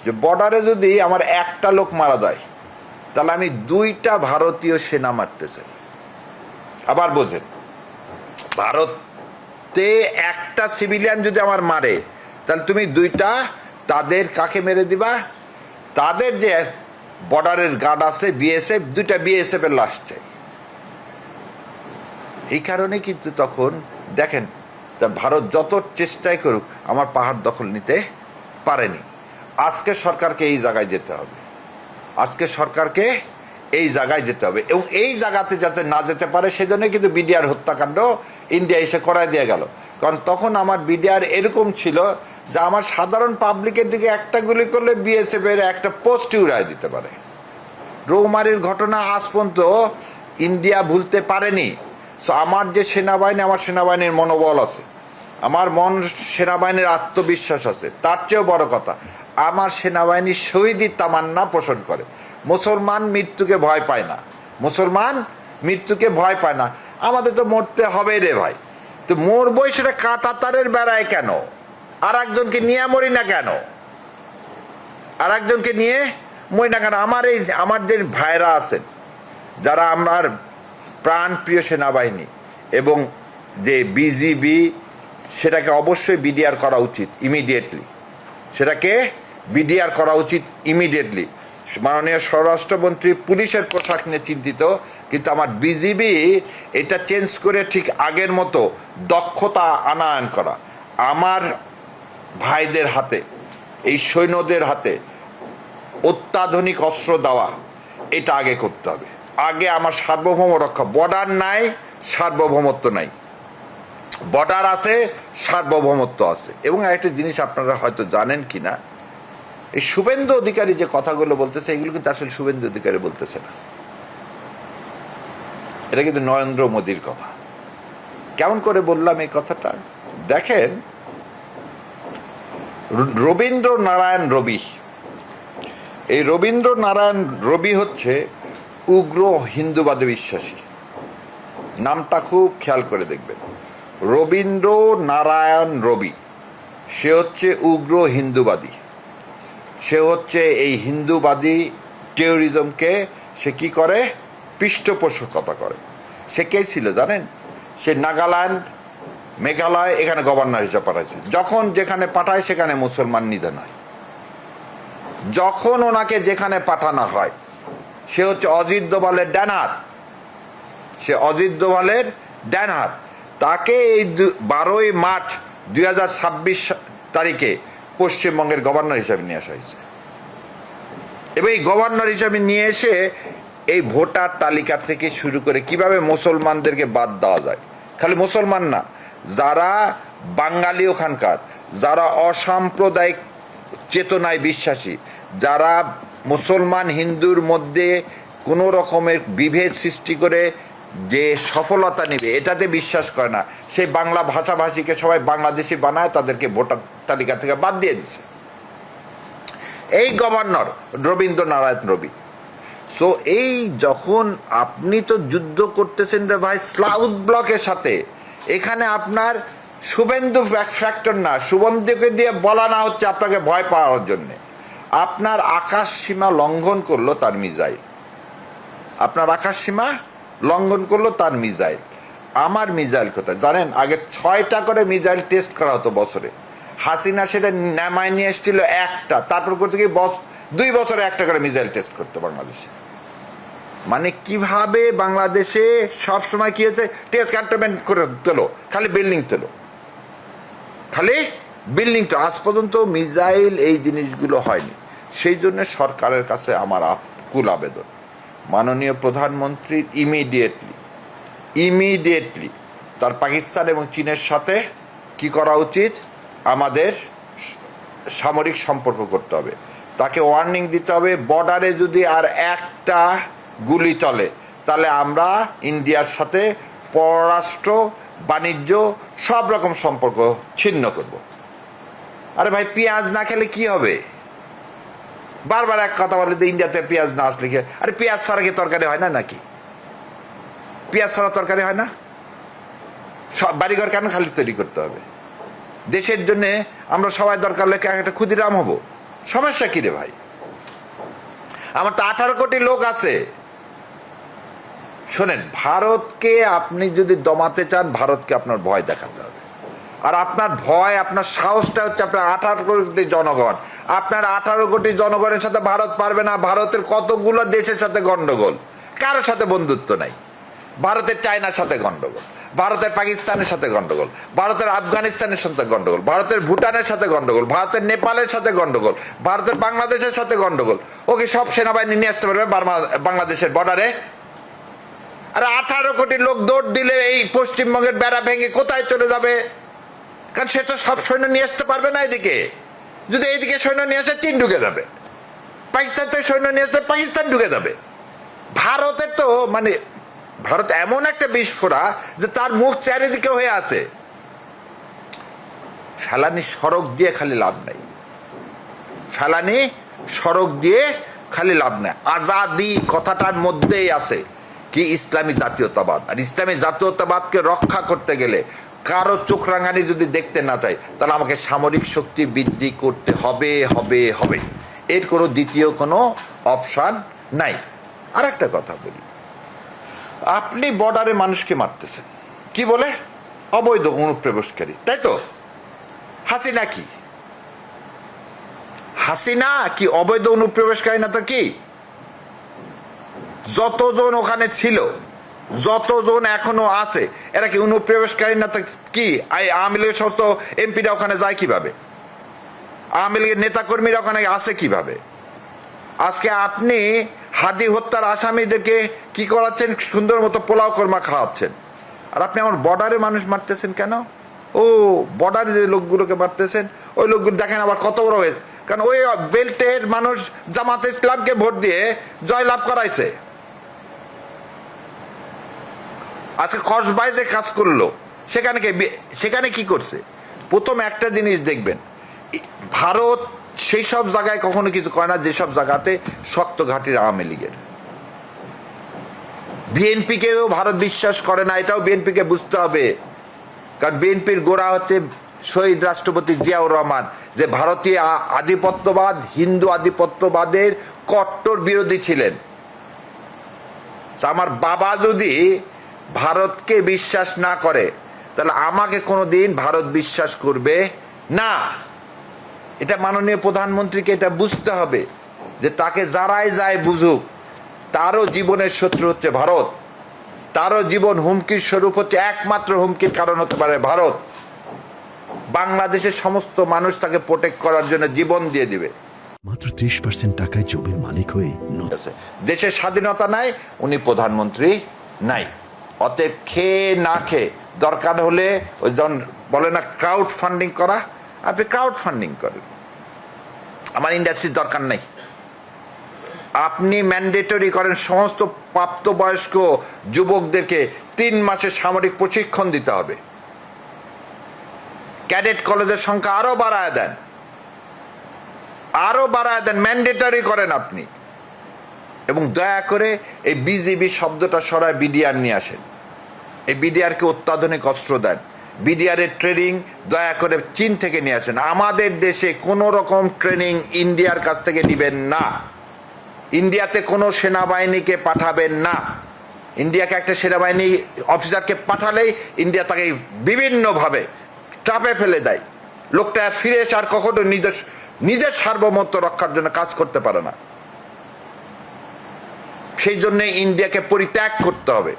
যে বর্ডারে যদি আমার একটা লোক মারা যায় তাহলে আমি 2টা ভারতীয় সেনা মারতে চাই। আবার বোঝেন, ভারতে একটা সিভিলিয়ান যদি আমার মারে তাহলে তুমি 2টা তাদের কাকে মেরে দিবা? তাদের যে বর্ডারের গার্ড আছে বিএসএফ, 2টা বিএসএফ এর লাশ চাই। এই কারণে কিন্তু তখন দেখেন ভারত যত চেষ্টাই করুক আমার পাহাড় দখল নিতে পারেনি। আজকে সরকারকে এই জায়গায় যেতে হবে, আজকে সরকারকে এই জায়গায় যেতে হবে, এবং এই জায়গাতে যাতে না যেতে পারে সেজন্য কিন্তু বিডিআর হত্যাকাণ্ড ইন্ডিয়া এসে করায় দিয়ে গেল। কারণ তখন আমার বিডিআর এরকম ছিল যে আমার সাধারণ পাবলিকের দিকে একটা গুলি করলে বিএসএফ এর একটা পোস্টই উড়ায় দিতে পারে। রৌমারির ঘটনা আজ পর্যন্ত ইন্ডিয়া ভুলতে পারেনি। সো আমার যে সেনাবাহিনী, আমার সেনাবাহিনীর মনোবল আছে, আমার সেনাবাহিনীর আত্মবিশ্বাস আছে, তার চেয়েও বড় কথা আমার সেনাবাহিনী শহীদি তামান্না পোষণ করে। মুসলমান মৃত্যুকে ভয় পায় না, মুসলমান মৃত্যুকে ভয় পায় না। আমাদের তো মরতে হবে রে ভাই, তো মরবই, সেটা কাঁটাতারের বেড়ায় কেন? আর একজনকে নিয়ে মরি না কেন? আর একজনকে নিয়ে মরি না কেন? আমার যে ভাইরা আছেন যারা আমার প্রাণ প্রিয় সেনাবাহিনী এবং যে বিজিবি, সেটাকে অবশ্যই বিডিআর করা উচিত ইমিডিয়েটলি, সেটাকে বিডিআর করা উচিত ইমিডিয়েটলি। মাননীয় স্বরাষ্ট্রমন্ত্রী পুলিশের পোশাক নিয়ে চিন্তিত, কিন্তু আমার বিজিবি এটা চেঞ্জ করে ঠিক আগের মতো দক্ষতা আনয়ন করা, আমার ভাইদের হাতে, এই সৈন্যদের হাতে অত্যাধুনিক অস্ত্র দেওয়া, এটা আগে করতে হবে। আগে আমার সার্বভৌম রক্ষা, বর্ডার নাই সার্বভৌমত্ব নাই, বর্ডার আছে সার্বভৌমত্ব আছে। এবং একটা জিনিস আপনারা হয়তো জানেন কি না, এই শুভেন্দু অধিকারী যে কথাগুলো বলতেছে এগুলো কিন্তু আসলে শুভেন্দু অধিকারী বলতেছে না, এটা কিন্তু নরেন্দ্র মোদীর কথা। কেমন করে বললাম এই কথাটা? দেখেন, রবীন্দ্রনারায়ণ রবি, এই রবীন্দ্রনারায়ণ রবি হচ্ছে উগ্র হিন্দুবাদে বিশ্বাসী। নামটা খুব খেয়াল করে দেখবেন, রবীন্দ্রনারায়ণ রবি। সে হচ্ছে উগ্র হিন্দুবাদী, সে হচ্ছে এই হিন্দুবাদী টেরোরিজমকে সে কি করে? পৃষ্ঠপোষকতা করে। সে কে ছিল জানেন? সে নাগাল্যান্ড, মেঘালয়, এখানে গভর্নর হিসেবে পাঠাইছে। যখন যেখানে পাঠায় সেখানে মুসলমান নিধন হয়। যখন ওনাকে যেখানে পাঠানো হয়, সে হচ্ছে অজিত দোভালের ডান হাত, সে অজিত দোভালের ডান হাত। তাকে এই 12ই মার্চ 2026 তারিখে পশ্চিমবঙ্গের গভর্নর হিসাবে নিয়ে আসা হয়েছে। এবং এই গভর্নর হিসাবে নিয়ে এসে এই ভোটার তালিকা থেকে শুরু করে কিভাবে মুসলমানদেরকে বাদ দেওয়া যায়, খালি মুসলমান না, যারা বাঙালি ওখানকার, যারা অসাম্প্রদায়িক চেতনায় বিশ্বাসী, যারা মুসলমান হিন্দুর মধ্যে কোনো রকমের বিভেদ সৃষ্টি করে যে সফলতা নেবে এটাতে বিশ্বাস করে না, সেই বাংলা ভাষাভাষীকে সবাই বাংলাদেশি বানায়, তাদেরকে ভোটার তালিকা থেকে বাদ দিয়ে দিচ্ছে এই গভর্নর রবীন্দ্রনারায়ণ রবি। সো এই যখন আপনি তো যুদ্ধ করতেছেন রে ভাই সাউথ ব্লকের সাথে, এখানে আপনার শুভেন্দু ফ্যাক্টর না, শুভেন্দুকে দিয়ে বলা না হচ্ছে আপনাকে ভয় পাওয়ার জন্যে। আপনার আকাশ সীমা লঙ্ঘন করলো তার মিসাইল, আপনার আকাশ সীমা লঙ্ঘন করলো তার মিসাইল। আমার মিসাইল কোথায় জানেন? আগে 6টা করে মিসাইল টেস্ট করা হতো বছরে। হাসিনা সেটা নামায় নিয়ে এসেছিল একটা, তারপর করছে কি 2 বছরে একটা করে মিসাইল টেস্ট করতো বাংলাদেশে। মানে কিভাবে বাংলাদেশে সবসময় কি হয়েছে? টেস্ট ক্যান্টনমেন্ট করে তোলো, খালি বিল্ডিং তোলো, খালি বিল্ডিং তো। আজ পর্যন্ত মিসাইল এই জিনিসগুলো হয়নি। সেই জন্য সরকারের কাছে আমার আকুল আবেদন, মাননীয় প্রধানমন্ত্রীর ইমিডিয়েটলি তার পাকিস্তান এবং চীনের সাথে কি করা উচিত? আমাদের সামরিক সম্পর্ক করতে হবে, তাকে ওয়ার্নিং দিতে হবে, বর্ডারে যদি আর একটা গুলি চলে তাহলে আমরা ইন্ডিয়ার সাথে পররাষ্ট্র, বাণিজ্য সব রকম সম্পর্ক ছিন্ন করব। আরে ভাই, পেঁয়াজ না খেলে কি হবে? বারবার এক কথা বলে যে ইন্ডিয়াতে পেঁয়াজ না আসলে কি? আরে পেঁয়াজ ছাড়া কি তরকারি হয় না নাকি? পেঁয়াজ ছাড়া তরকারি হয় না? সব বাড়িঘর কেন খালি তৈরি করতে হবে? দেশের জন্যে আমরা সবাই দরকার হলে একটা ক্ষুদিরাম হব, সমস্যা কি রে ভাই? আমার তো 18 কোটি লোক আছে। শোনেন, ভারতকে আপনি যদি দমাতে চান, ভারতকে আপনার ভয় দেখাতে হবে। আর আপনার ভয়, আপনার সাহসটা হচ্ছে আপনার 18 কোটি জনগণ। আপনার 18 কোটি জনগণের সাথে ভারত পারবে না। ভারতের কতগুলো দেশের সাথে গন্ডগোল, কারোর সাথে বন্ধুত্ব নাই। ভারতের চায়নার সাথে গন্ডগোল, ভারতের পাকিস্তানের সাথে গন্ডগোল, ভারতের আফগানিস্তানের সাথে গন্ডগোল, ভারতের ভুটানের সাথে গন্ডগোল, ভারতের নেপালের সাথে গন্ডগোল, ভারতের বাংলাদেশের সাথে গন্ডগোল। ওকে সব সেনাবাহিনী নিয়ে আসতে পারবে বাংলাদেশের বর্ডারে। আর 18 কোটি লোক দৌড় দিলে এই পশ্চিমবঙ্গের বেড়া ভেঙে কোথায় চলে যাবে? কারণ সে তো সব সৈন্য নিয়ে আসতে পারবে না এদিকে। যদি এইদিকে সৈন্য নিয়ে আসে, চীন ঢুকে যাবে। পাকিস্তান থেকে সৈন্য নিয়ে আসলে পাকিস্তান ঢুকে যাবে। ভারতের তো মানে ভারত এমন একটা বিস্ফোরা যে তার মুখ চারিদিকে হয়ে আছে। ফেলানি সড়ক দিয়ে খালি লাভ নাই, ফেলানি সড়ক দিয়ে খালি লাভ নাই। আজাদি কথাটার মধ্যেই আছে কি ইসলামী জাতীয়তাবাদ। আর ইসলামী জাতীয়তাবাদকে রক্ষা করতে গেলে কারো চোখ রাঙানি যদি দেখতে না চাই, তাহলে আমাকে সামরিক শক্তি বৃদ্ধি করতে হবে হবে হবে। এর কোনো দ্বিতীয় কোনো অপশান নাই। আর একটা কথা বলি, আপনি বর্ডারে মানুষকে মারতেছেন কি বলে? অবৈধ অনুপ্রবেশকারী, তাই তো? হাসিনা কি? হাসিনা কি অবৈধ অনুপ্রবেশকারী না? তো কি? যতজন ওখানে ছিল, যতজন এখনো আছে, এরা কি অনুপ্রবেশকারী না? তো কি? আওয়ামী লীগের সমস্ত এমপিরা ওখানে যায় কিভাবে? আওয়ামী লীগের নেতাকর্মীরা ওখানে আসে কিভাবে? আজকে আপনি হাদি হত্যার আসামিদেরকে কি করাচ্ছেন? সুন্দর মতো পোলাও কর্মা খাওয়াচ্ছেন। আর আপনি আমার বর্ডারে মানুষ মারতেছেন কেন? ও বর্ডারে যে লোকগুলোকে মারতেছেন, ওই লোকগুলো দেখেন আবার কত বড় হয়ে, কারণ ওই বেল্টের মানুষ জামাতে ইসলামকে ভোট দিয়ে জয়লাভ করাইছে। আজকে কসবায় যে কাজ করলো, সেখানে কি করছে? প্রথম একটা জিনিস দেখবেন, ভারত সেই সব জায়গায় কখনো কিছু করে না যেসব জায়গাতে শক্ত ঘাঁটির আওয়ামী লীগের। বিএনপিকেও ভারত বিশ্বাস করে না, এটাও বিএনপিকে বুঝতে হবে। কারণ বিএনপির গোড়া হচ্ছে শহীদ রাষ্ট্রপতি জিয়াউর রহমান, যে ভারতীয় আধিপত্যবাদ, হিন্দু আধিপত্যবাদের কট্টর বিরোধী ছিলেন। আমার বাবা যদি ভারতকে বিশ্বাস না করে, তাহলে আমাকে কোনো দিন ভারত বিশ্বাস করবে না। এটা মাননীয় প্রধানমন্ত্রীকে এটা বুঝতে হবে যে তাকে যারাই যায় বুঝুক, তারও জীবনের শত্রু হচ্ছে ভারত। তারও জীবন হুমকির স্বরূপ হচ্ছে, একমাত্র হুমকির কারণ হতে পারে ভারত। বাংলাদেশের সমস্ত মানুষ তাকে প্রোটেক্ট করার জন্য জীবন দিয়ে দিবে। মাত্র 30% টাকায় জমির মালিক হয়ে দেশের স্বাধীনতা নাই, উনি প্রধানমন্ত্রী নাই। অতএব খেয়ে না খেয়ে দরকার হলে ওই জন বলে না ক্রাউড ফান্ডিং করা, আপনি ক্রাউড ফান্ডিং করেন। আমার ইন্ডাস্ট্রির দরকার নাই। আপনি ম্যান্ডেটরি করেন সমস্ত প্রাপ্তবয়স্ক যুবকদেরকে 3 মাসের সামরিক প্রশিক্ষণ দিতে হবে। ক্যাডেট কলেজের সংখ্যা আরও বাড়ায় দেন, আরও বাড়ায় দেন, ম্যান্ডেটরি করেন আপনি। এবং দয়া করে এই বিজিবি শব্দটা সরায় বিডিআর নিয়ে আসেন। এই বিডিআরকে অত্যাধুনিক অস্ত্র দেন। বিডিআরের ট্রেনিং দয়া করে চীন থেকে নিয়ে আসেন। আমাদের দেশে কোনো রকম ট্রেনিং ইন্ডিয়ার কাছ থেকে নেবেন না। ইন্ডিয়াতে কোনো সেনাবাহিনীকে পাঠাবেন না। ইন্ডিয়াকে একটা সেনাবাহিনী অফিসারকে পাঠালেই ইন্ডিয়া তাকে বিভিন্নভাবে ট্রাপে ফেলে দেয়। লোকটা ফিরে এসে আর কখনো নিজের সার্বভৌমত্ব রক্ষার জন্য কাজ করতে পারে না। সেই জন্যে ইন্ডিয়াকে পরিত্যাগ করতে হবে।